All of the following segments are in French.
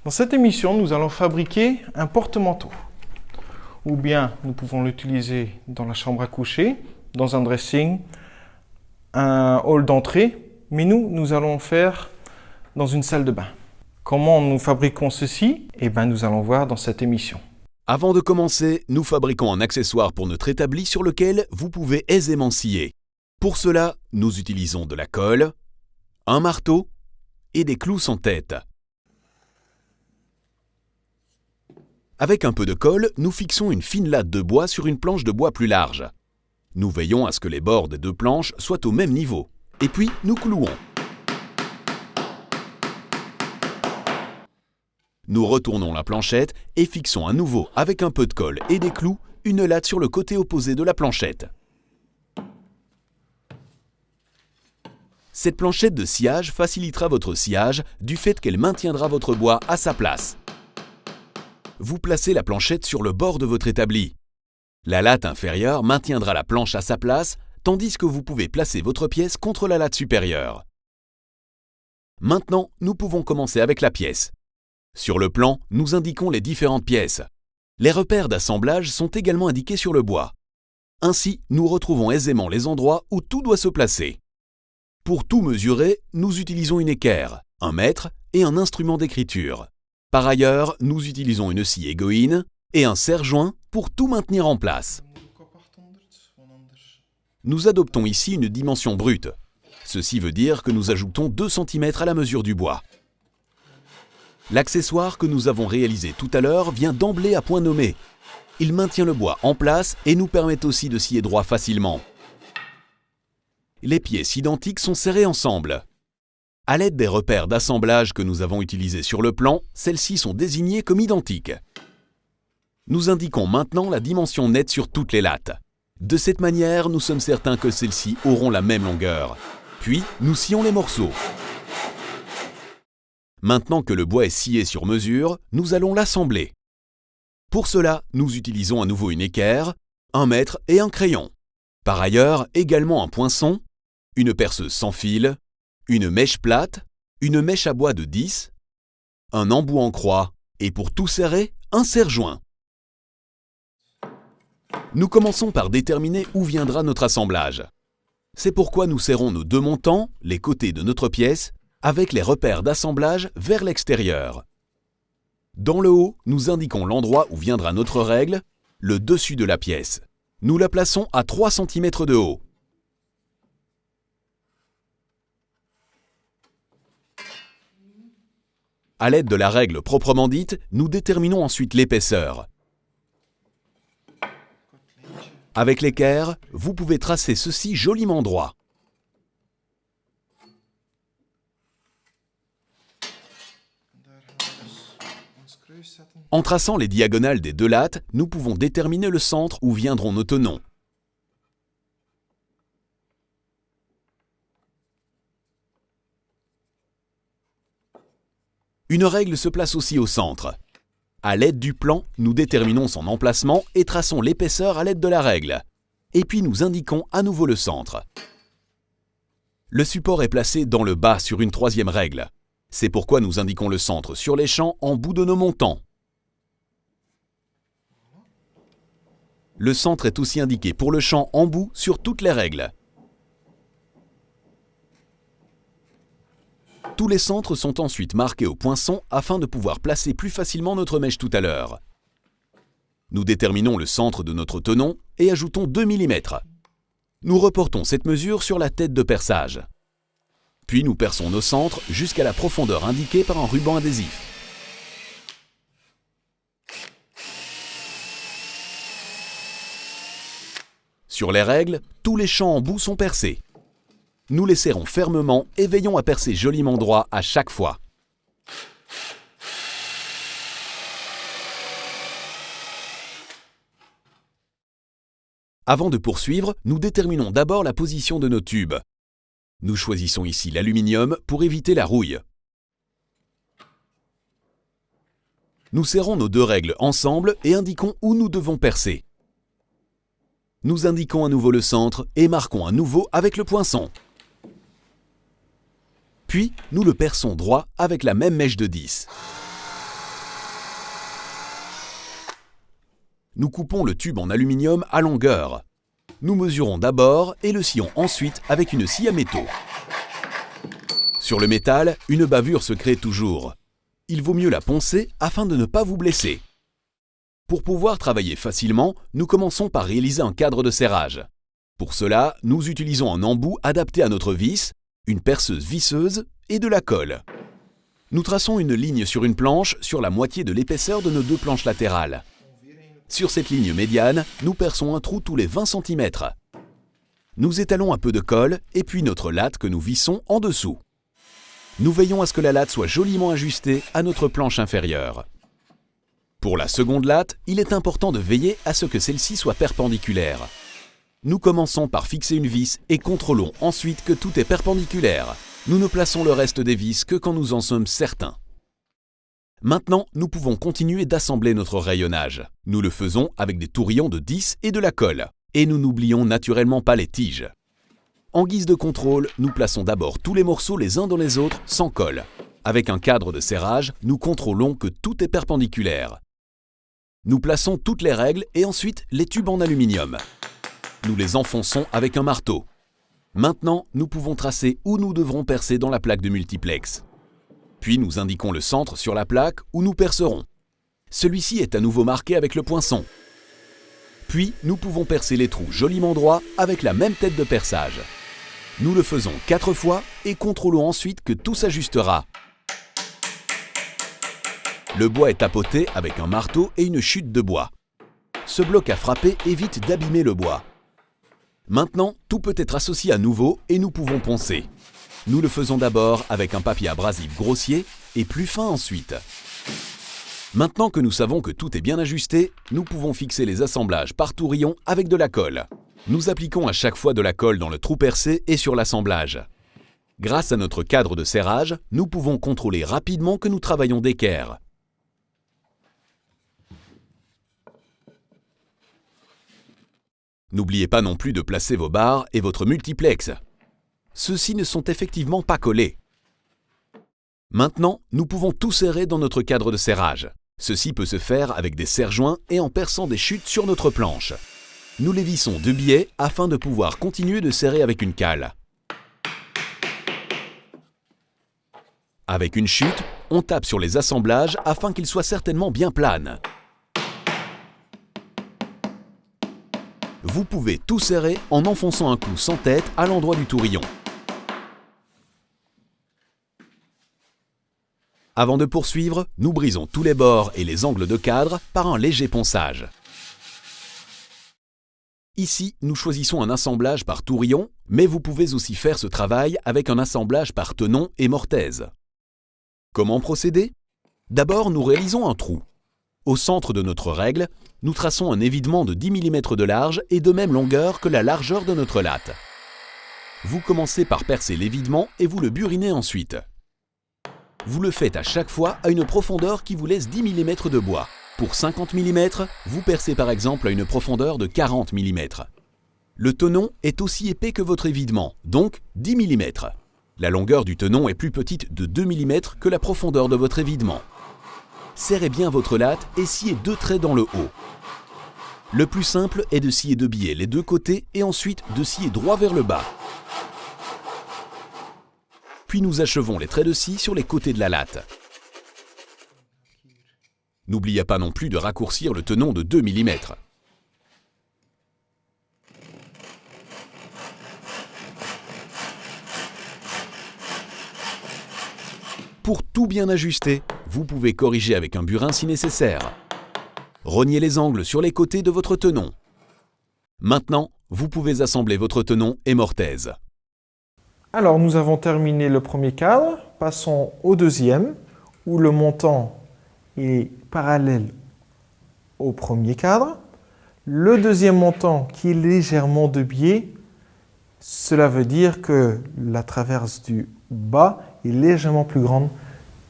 Dans cette émission, nous allons fabriquer un porte-manteau. Ou bien nous pouvons l'utiliser dans la chambre à coucher, dans un dressing, un hall d'entrée, mais nous allons le faire dans une salle de bain. Comment nous fabriquons ceci? Nous allons voir dans cette émission. Avant de commencer, nous fabriquons un accessoire pour notre établi sur lequel vous pouvez aisément scier. Pour cela, nous utilisons de la colle, un marteau et des clous sans tête. Avec un peu de colle, nous fixons une fine latte de bois sur une planche de bois plus large. Nous veillons à ce que les bords des deux planches soient au même niveau. Et puis, nous clouons. Nous retournons la planchette et fixons à nouveau, avec un peu de colle et des clous, une latte sur le côté opposé de la planchette. Cette planchette de sciage facilitera votre sciage du fait qu'elle maintiendra votre bois à sa place. Vous placez la planchette sur le bord de votre établi. La latte inférieure maintiendra la planche à sa place, tandis que vous pouvez placer votre pièce contre la latte supérieure. Maintenant, nous pouvons commencer avec la pièce. Sur le plan, nous indiquons les différentes pièces. Les repères d'assemblage sont également indiqués sur le bois. Ainsi, nous retrouvons aisément les endroits où tout doit se placer. Pour tout mesurer, nous utilisons une équerre, un mètre et un instrument d'écriture. Par ailleurs, nous utilisons une scie égoïne et un serre-joint pour tout maintenir en place. Nous adoptons ici une dimension brute. Ceci veut dire que nous ajoutons 2 cm à la mesure du bois. L'accessoire que nous avons réalisé tout à l'heure vient d'emblée à point nommé. Il maintient le bois en place et nous permet aussi de scier droit facilement. Les pièces identiques sont serrées ensemble. À l'aide des repères d'assemblage que nous avons utilisés sur le plan, celles-ci sont désignées comme identiques. Nous indiquons maintenant la dimension nette sur toutes les lattes. De cette manière, nous sommes certains que celles-ci auront la même longueur. Puis, nous scions les morceaux. Maintenant que le bois est scié sur mesure, nous allons l'assembler. Pour cela, nous utilisons à nouveau une équerre, un mètre et un crayon. Par ailleurs, également un poinçon, une perceuse sans fil, une mèche plate, une mèche à bois de 10, un embout en croix et pour tout serrer, un serre-joint. Nous commençons par déterminer où viendra notre assemblage. C'est pourquoi nous serrons nos 2 montants, les côtés de notre pièce, avec les repères d'assemblage vers l'extérieur. Dans le haut, nous indiquons l'endroit où viendra notre règle, le dessus de la pièce. Nous la plaçons à 3 cm de haut. À l'aide de la règle proprement dite, nous déterminons ensuite l'épaisseur. Avec l'équerre, vous pouvez tracer ceci joliment droit. En traçant les diagonales des 2 lattes, nous pouvons déterminer le centre où viendront nos tenons. Une règle se place aussi au centre. À l'aide du plan, nous déterminons son emplacement et traçons l'épaisseur à l'aide de la règle. Et puis nous indiquons à nouveau le centre. Le support est placé dans le bas sur une 3e règle. C'est pourquoi nous indiquons le centre sur les champs en bout de nos montants. Le centre est aussi indiqué pour le champ en bout sur toutes les règles. Tous les centres sont ensuite marqués au poinçon afin de pouvoir placer plus facilement notre mèche tout à l'heure. Nous déterminons le centre de notre tenon et ajoutons 2 mm. Nous reportons cette mesure sur la tête de perçage. Puis nous perçons nos centres jusqu'à la profondeur indiquée par un ruban adhésif. Sur les règles, tous les champs en bout sont percés. Nous les serrons fermement et veillons à percer joliment droit à chaque fois. Avant de poursuivre, nous déterminons d'abord la position de nos tubes. Nous choisissons ici l'aluminium pour éviter la rouille. Nous serrons nos 2 règles ensemble et indiquons où nous devons percer. Nous indiquons à nouveau le centre et marquons à nouveau avec le poinçon. Puis, nous le perçons droit avec la même mèche de 10. nous coupons le tube en aluminium à longueur. Nous mesurons d'abord et le scions ensuite avec une scie à métaux. Sur le métal, une bavure se crée toujours. Il vaut mieux la poncer afin de ne pas vous blesser. Pour pouvoir travailler facilement, nous commençons par réaliser un cadre de serrage. Pour cela, nous utilisons un embout adapté à notre vis, une perceuse visseuse et de la colle. Nous traçons une ligne sur une planche sur la moitié de l'épaisseur de nos deux planches latérales. Sur cette ligne médiane, nous perçons un trou tous les 20 cm. Nous étalons un peu de colle et puis notre latte que nous vissons en dessous. Nous veillons à ce que la latte soit joliment ajustée à notre planche inférieure. Pour la seconde latte, il est important de veiller à ce que celle-ci soit perpendiculaire. Nous commençons par fixer une vis et contrôlons ensuite que tout est perpendiculaire. Nous ne plaçons le reste des vis que quand nous en sommes certains. Maintenant, nous pouvons continuer d'assembler notre rayonnage. Nous le faisons avec des tourillons de 10 et de la colle. Et nous n'oublions naturellement pas les tiges. En guise de contrôle, nous plaçons d'abord tous les morceaux les uns dans les autres sans colle. Avec un cadre de serrage, nous contrôlons que tout est perpendiculaire. Nous plaçons toutes les règles et ensuite les tubes en aluminium. Nous les enfonçons avec un marteau. Maintenant, nous pouvons tracer où nous devrons percer dans la plaque de multiplex. Puis nous indiquons le centre sur la plaque où nous percerons. Celui-ci est à nouveau marqué avec le poinçon. Puis, nous pouvons percer les trous joliment droits avec la même tête de perçage. Nous le faisons 4 fois et contrôlons ensuite que tout s'ajustera. Le bois est tapoté avec un marteau et une chute de bois. Ce bloc à frapper évite d'abîmer le bois. Maintenant, tout peut être associé à nouveau et nous pouvons poncer. Nous le faisons d'abord avec un papier abrasif grossier et plus fin ensuite. Maintenant que nous savons que tout est bien ajusté, nous pouvons fixer les assemblages par tourillon avec de la colle. Nous appliquons à chaque fois de la colle dans le trou percé et sur l'assemblage. Grâce à notre cadre de serrage, nous pouvons contrôler rapidement que nous travaillons d'équerre. N'oubliez pas non plus de placer vos barres et votre multiplex. Ceux-ci ne sont effectivement pas collés. Maintenant, nous pouvons tout serrer dans notre cadre de serrage. Ceci peut se faire avec des serre-joints et en perçant des chutes sur notre planche. Nous les vissons de biais afin de pouvoir continuer de serrer avec une cale. Avec une chute, on tape sur les assemblages afin qu'ils soient certainement bien planes. Vous pouvez tout serrer en enfonçant un coup sans tête à l'endroit du tourillon. Avant de poursuivre, nous brisons tous les bords et les angles de cadre par un léger ponçage. Ici, nous choisissons un assemblage par tourillon, mais vous pouvez aussi faire ce travail avec un assemblage par tenon et mortaise. Comment procéder? D'abord, nous réalisons un trou. Au centre de notre règle, nous traçons un évidement de 10 mm de large et de même longueur que la largeur de notre latte. Vous commencez par percer l'évidement et vous le burinez ensuite. Vous le faites à chaque fois à une profondeur qui vous laisse 10 mm de bois. Pour 50 mm, vous percez par exemple à une profondeur de 40 mm. Le tenon est aussi épais que votre évidement, donc 10 mm. La longueur du tenon est plus petite de 2 mm que la profondeur de votre évidement. Serrez bien votre latte et sciez 2 traits dans le haut. Le plus simple est de scier de biais les 2 côtés et ensuite de scier droit vers le bas. Puis nous achevons les traits de scie sur les côtés de la latte. N'oubliez pas non plus de raccourcir le tenon de 2 mm. Pour tout bien ajuster, vous pouvez corriger avec un burin si nécessaire. Rognez les angles sur les côtés de votre tenon. Maintenant, vous pouvez assembler votre tenon et mortaise. Alors, nous avons terminé le premier cadre. Passons au deuxième, où le montant est parallèle au premier cadre. Le deuxième montant qui est légèrement de biais, cela veut dire que la traverse du bas est légèrement plus grande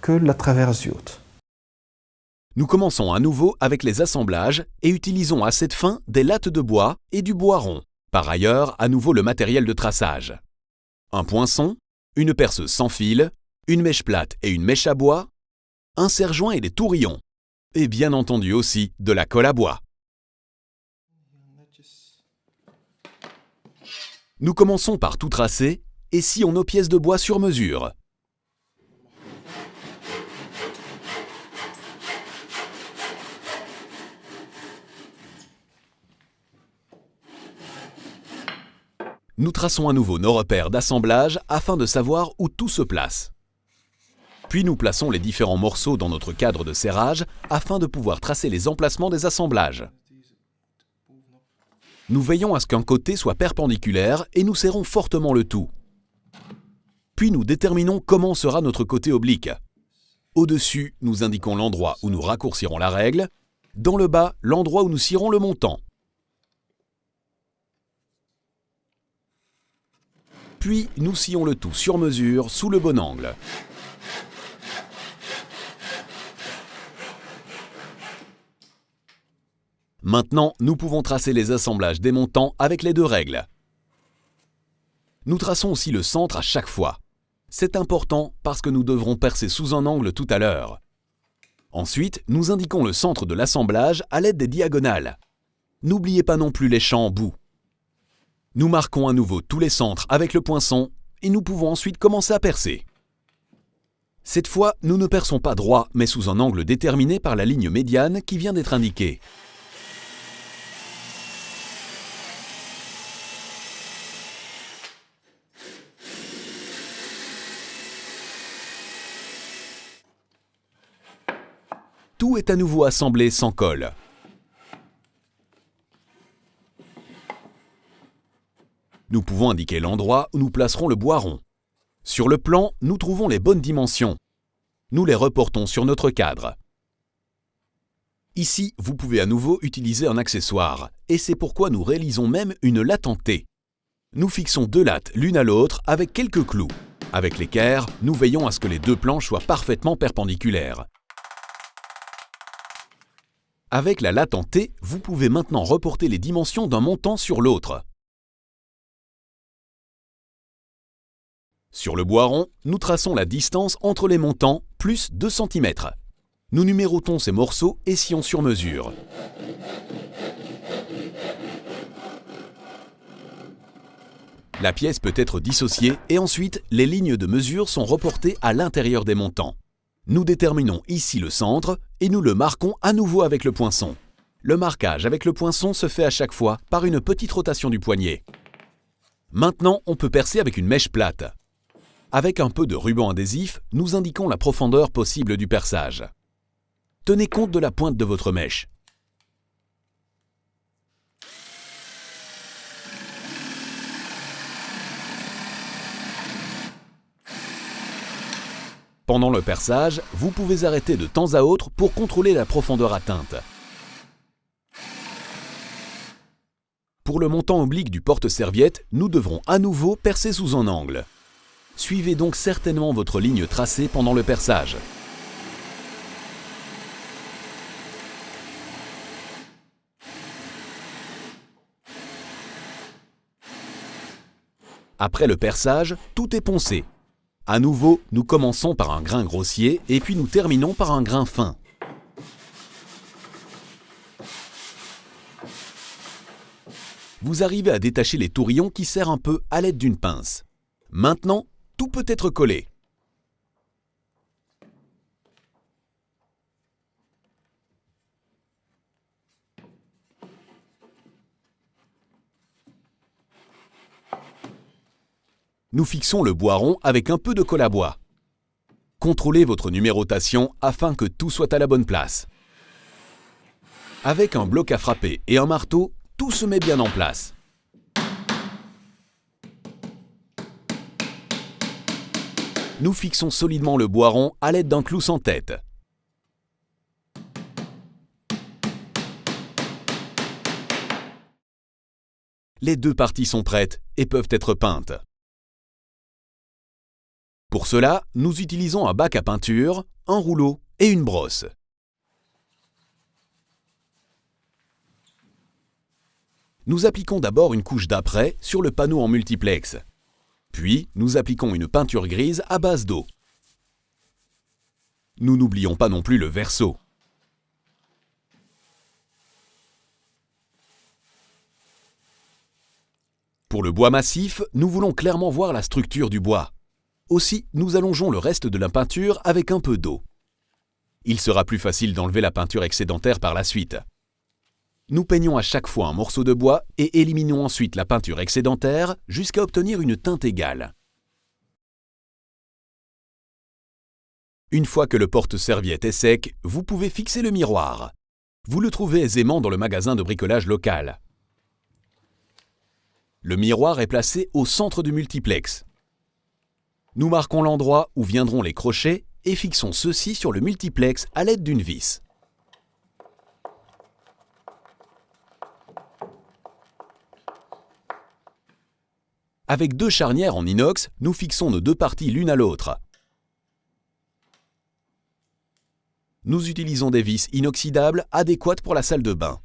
que la traverse du haut. Nous commençons à nouveau avec les assemblages et utilisons à cette fin des lattes de bois et du bois rond. Par ailleurs, à nouveau le matériel de traçage. Un poinçon, une perceuse sans fil, une mèche plate et une mèche à bois, un serre-joint et des tourillons. Et bien entendu aussi de la colle à bois. Nous commençons par tout tracer et scions nos pièces de bois sur mesure. Nous traçons à nouveau nos repères d'assemblage afin de savoir où tout se place. Puis nous plaçons les différents morceaux dans notre cadre de serrage afin de pouvoir tracer les emplacements des assemblages. Nous veillons à ce qu'un côté soit perpendiculaire et nous serrons fortement le tout. Puis nous déterminons comment sera notre côté oblique. Au-dessus, nous indiquons l'endroit où nous raccourcirons la règle. Dans le bas, l'endroit où nous scierons le montant. Puis nous scions le tout sur mesure sous le bon angle. Maintenant, nous pouvons tracer les assemblages des montants avec les deux règles. Nous traçons aussi le centre à chaque fois. C'est important parce que nous devrons percer sous un angle tout à l'heure. Ensuite, nous indiquons le centre de l'assemblage à l'aide des diagonales. N'oubliez pas non plus les champs en bout. Nous marquons à nouveau tous les centres avec le poinçon et nous pouvons ensuite commencer à percer. Cette fois, nous ne perçons pas droit, mais sous un angle déterminé par la ligne médiane qui vient d'être indiquée. Tout est à nouveau assemblé sans colle. Nous pouvons indiquer l'endroit où nous placerons le bois rond. Sur le plan, nous trouvons les bonnes dimensions. Nous les reportons sur notre cadre. Ici, vous pouvez à nouveau utiliser un accessoire, et c'est pourquoi nous réalisons même une latte en T. Nous fixons deux lattes l'une à l'autre avec quelques clous. Avec l'équerre, nous veillons à ce que les deux planches soient parfaitement perpendiculaires. Avec la latte en T, vous pouvez maintenant reporter les dimensions d'un montant sur l'autre. Sur le bois rond, nous traçons la distance entre les montants plus 2 cm. Nous numérotons ces morceaux et scions sur mesure. La pièce peut être dissociée et ensuite les lignes de mesure sont reportées à l'intérieur des montants. Nous déterminons ici le centre et nous le marquons à nouveau avec le poinçon. Le marquage avec le poinçon se fait à chaque fois par une petite rotation du poignet. Maintenant, on peut percer avec une mèche plate. Avec un peu de ruban adhésif, nous indiquons la profondeur possible du perçage. Tenez compte de la pointe de votre mèche. Pendant le perçage, vous pouvez arrêter de temps à autre pour contrôler la profondeur atteinte. Pour le montant oblique du porte-serviette, nous devrons à nouveau percer sous un angle. Suivez donc certainement votre ligne tracée pendant le perçage. Après le perçage, tout est poncé. À nouveau, nous commençons par un grain grossier et puis nous terminons par un grain fin. Vous arrivez à détacher les tourillons qui serrent un peu à l'aide d'une pince. Maintenant, tout peut être collé. Nous fixons le bois rond avec un peu de colle à bois. Contrôlez votre numérotation afin que tout soit à la bonne place. Avec un bloc à frapper et un marteau, tout se met bien en place. Nous fixons solidement le bois rond à l'aide d'un clou sans tête. Les deux parties sont prêtes et peuvent être peintes. Pour cela, nous utilisons un bac à peinture, un rouleau et une brosse. Nous appliquons d'abord une couche d'apprêt sur le panneau en multiplex. Puis, nous appliquons une peinture grise à base d'eau. Nous n'oublions pas non plus le verso. Pour Pour le bois massif, nous voulons clairement voir la structure du bois. Aussi, nous allongeons le reste de la peinture avec un peu d'eau. Il sera plus facile d'enlever la peinture excédentaire par la suite. Nous peignons à chaque fois un morceau de bois et éliminons ensuite la peinture excédentaire jusqu'à obtenir une teinte égale. Une fois que le porte-serviette est sec, vous pouvez fixer le miroir. Vous le trouvez aisément dans le magasin de bricolage local. Le miroir est placé au centre du multiplex. Nous marquons l'endroit où viendront les crochets et fixons ceux-ci sur le multiplex à l'aide d'une vis. Avec deux charnières en inox, nous fixons nos deux parties l'une à l'autre. Nous utilisons des vis inoxydables adéquates pour la salle de bain.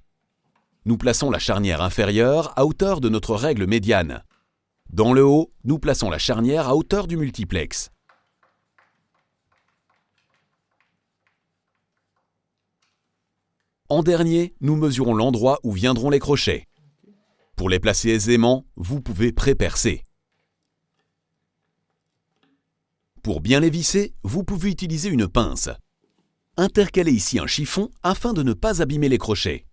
Nous plaçons la charnière inférieure à hauteur de notre règle médiane. Dans le haut, nous plaçons la charnière à hauteur du multiplex. En dernier, nous mesurons l'endroit où viendront les crochets. Pour les placer aisément, vous pouvez pré-percer. Pour bien les visser, vous pouvez utiliser une pince. Intercalez ici un chiffon afin de ne pas abîmer les crochets.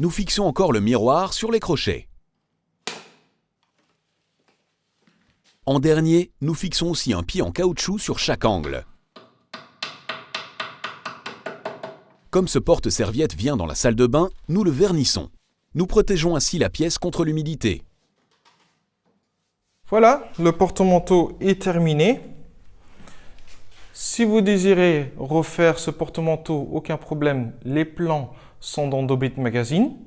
Nous fixons encore le miroir sur les crochets. En dernier, nous fixons aussi un pied en caoutchouc sur chaque angle. Comme ce porte-serviette vient dans la salle de bain, nous le vernissons. Nous protégeons ainsi la pièce contre l'humidité. Voilà, le porte-manteau est terminé. Si vous désirez refaire ce porte-manteau, aucun problème, les plans sont dans Dobit Magazine.